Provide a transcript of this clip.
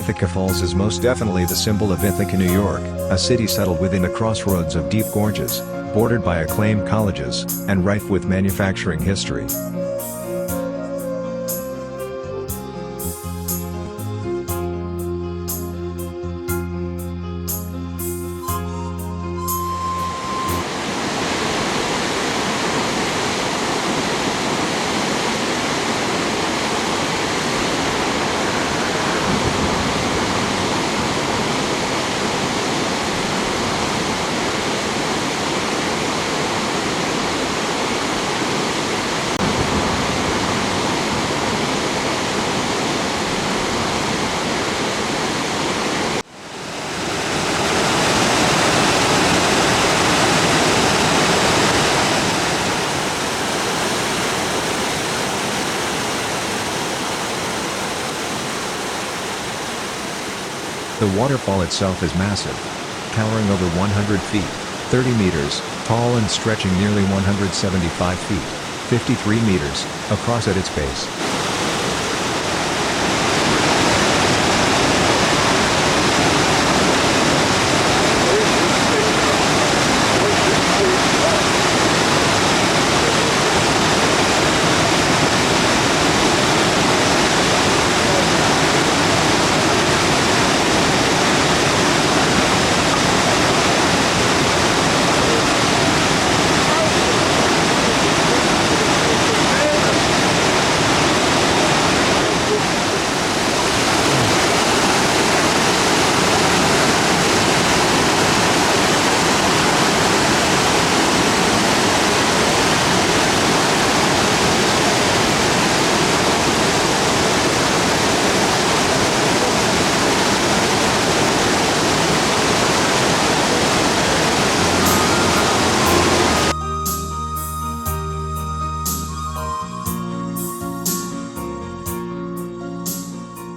Ithaca Falls is most definitely the symbol of Ithaca, New York, a city settled within a crossroads of deep gorges, bordered by acclaimed colleges, and rife with manufacturing history. The waterfall itself is massive, towering over 100 feet, 30 meters, tall and stretching nearly 175 feet, 53 meters, across at its base.